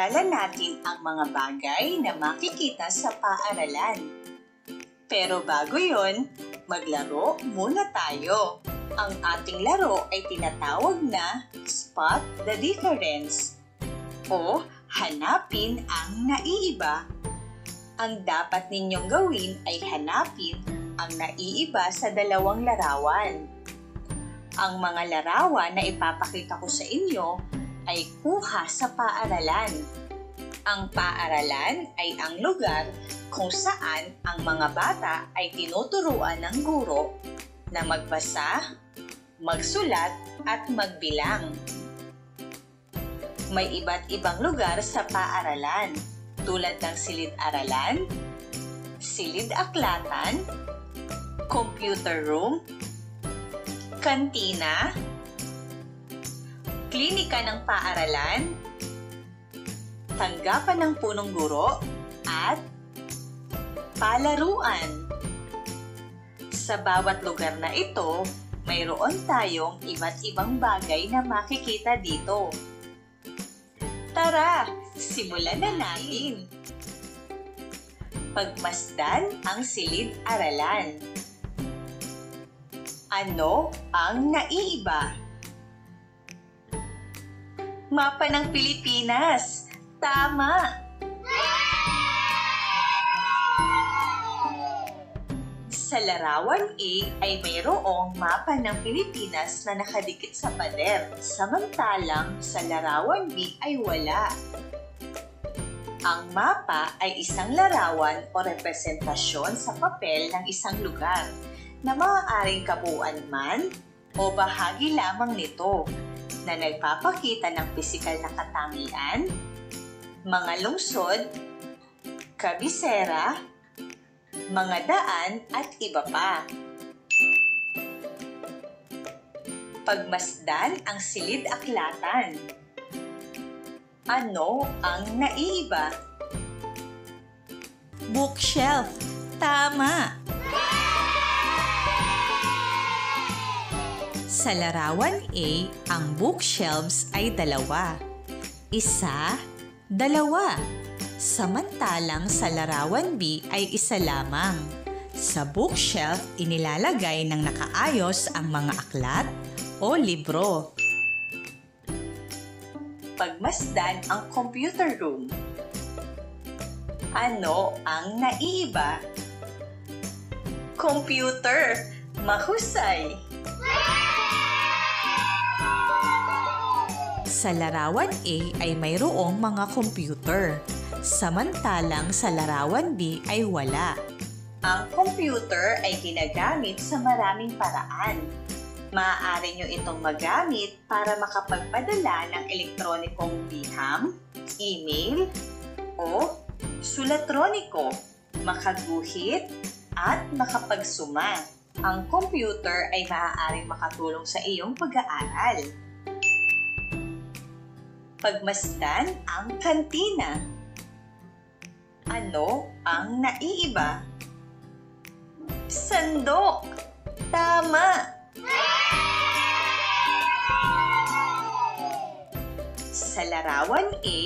Pag-aralan natin ang mga bagay na makikita sa paaralan. Pero bago yon, maglaro muna tayo. Ang ating laro ay tinatawag na Spot the Difference o hanapin ang naiiba. Ang dapat ninyong gawin ay hanapin ang naiiba sa dalawang larawan. Ang mga larawan na ipapakita ko sa inyo ay kuha sa paaralan. Ang paaralan ay ang lugar kung saan ang mga bata ay tinuturuan ng guro na magbasa, magsulat at magbilang. May iba't ibang lugar sa paaralan tulad ng silid-aralan, silid-aklatan, computer room, kantina, klinika ng paaralan, tanggapan ng punong guro, at palaruan. Sa bawat lugar na ito, mayroon tayong iba't ibang bagay na makikita dito. Tara, simulan na natin! Pagmasdan ang silid-aralan. Ano ang naiiba? Mapa ng Pilipinas. Tama! Sa larawan A ay mayroong mapa ng Pilipinas na nakadikit sa pader, samantalang sa larawan B ay wala. Ang mapa ay isang larawan o representasyon sa papel ng isang lugar na maaaring kabuuan man o bahagi lamang nito na nagpapakita ng pisikal na katangian, mga lungsod, kabisera, mga daan at iba pa. Pagmasdan ang silid-aklatan. Ano ang naiiba? Bookshelf. Tama! Sa larawan A, ang bookshelves ay dalawa. Isa, dalawa. Samantalang sa larawan B ay isa lamang. Sa bookshelf, inilalagay ng nakaayos ang mga aklat o libro. Pagmasdan ang computer room. Ano ang naiiba? Computer. Mahusay! Sa larawan A ay mayroong mga computer, samantalang sa larawan B ay wala. Ang computer ay ginagamit sa maraming paraan. Maaari nyo itong magamit para makapagpadala ng elektronikong liham, email, o sulatroniko, makaguhit, at makapagsuma. Ang computer ay maaaring makatulong sa iyong pag-aaral. Pagmasdan ang kantina. Ano ang naiiba? Sandok! Tama! Sa larawan A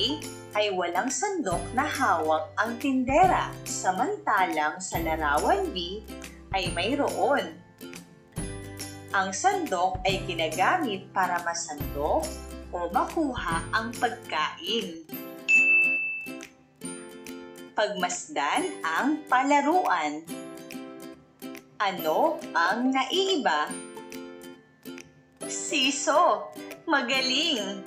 ay walang sandok na hawak ang tindera, samantalang sa larawan B ay mayroon. Ang sandok ay ginagamit para masandok o makuha ang pagkain. Pagmasdan ang palaruan. Ano ang naiiba? Siso! Magaling!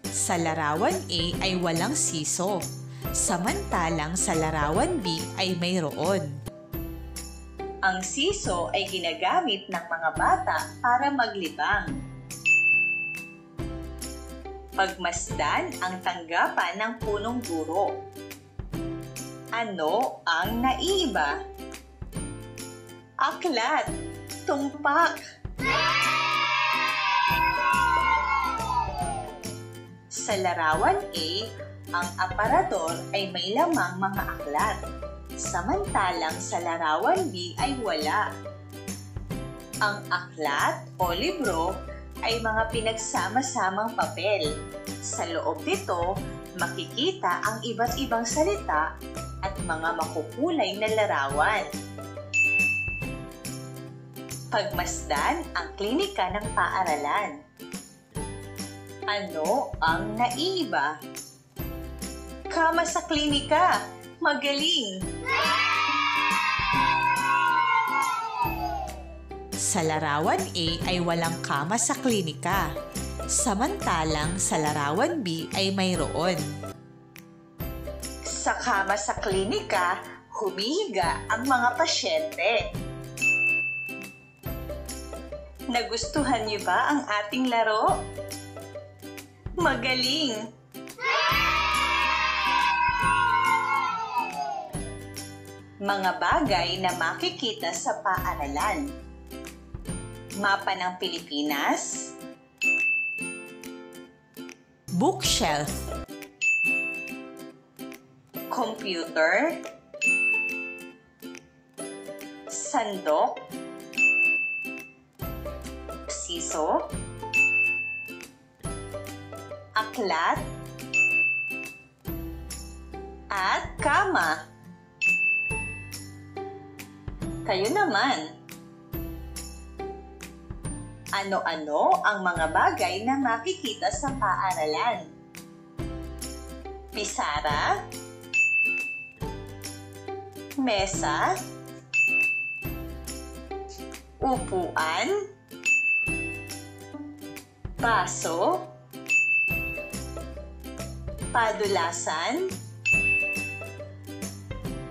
Sa larawan A ay walang siso, samantalang sa larawan B ay mayroon. Ang siso ay ginagamit ng mga bata para maglibang. Pagmasdan ang tanggapan ng punong guro. Ano ang naiiba? Aklat! Tumpak! Sa larawan A, ang aparador ay may lamang mga aklat, samantalang sa larawan B ay wala. Ang aklat o libro ay mga pinagsama-samang papel. Sa loob nito, makikita ang iba't ibang salita at mga makukulay na larawan. Pagmasdan ang klinika ng paaralan. Ano ang naiiba? Kama sa klinika! Magaling! Sa larawan A ay walang kama sa klinika, samantalang sa larawan B ay mayroon. Sa kama sa klinika, humihiga ang mga pasyente. Nagustuhan niyo ba ang ating laro? Magaling! Mga bagay na makikita sa paaralan. Mapa ng Pilipinas. Bookshelf. Computer. Sandok. Siso. Aklat. At kama. Kayo naman. Ano-ano ang mga bagay na makikita sa paaralan? Pisara, mesa, upuan, baso, padulasan,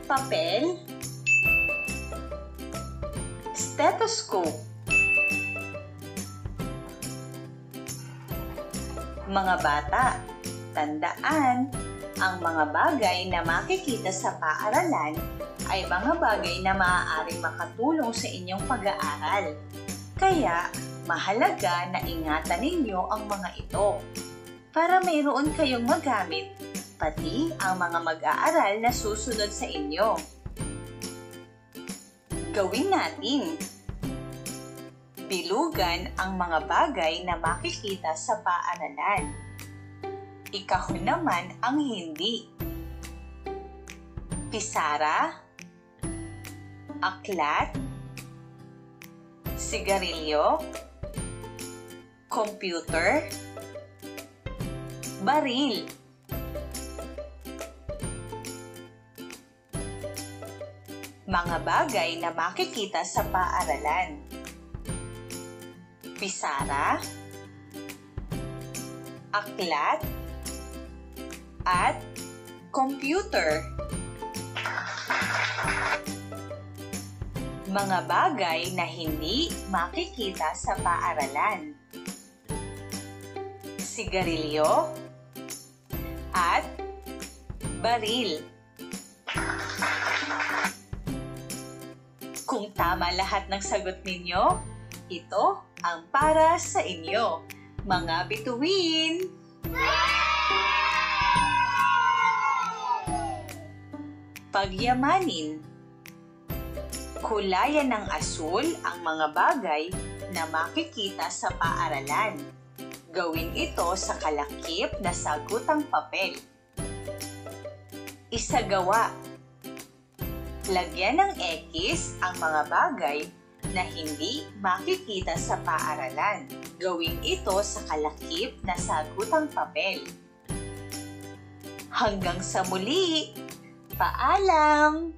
papel, stethoscope. Mga bata, tandaan, ang mga bagay na makikita sa paaralan ay mga bagay na maaaring makatulong sa inyong pag-aaral. Kaya, mahalaga na ingatan ninyo ang mga ito para mayroon kayong magamit, pati ang mga mag-aaral na susunod sa inyo. Gawin natin! Bilugan ang mga bagay na makikita sa paaralan. Ikahon naman ang hindi. Pisara, aklat, sigarilyo, computer, baril. Mga bagay na makikita sa paaralan. Pisara, aklat, at computer. Mga bagay na hindi makikita sa paaralan. Sigarilyo at baril. Kung tama lahat ng sagot ninyo, ito ang para sa inyo, mga bituin! Pagyamanin. Kulayan ng asul ang mga bagay na makikita sa paaralan. Gawin ito sa kalakip na sagutang papel. Isagawa. Lagyan ng X ang mga bagay na hindi makikita sa paaralan. Gawin ito sa kalakip na sagutang papel. Hanggang sa muli! Paalam!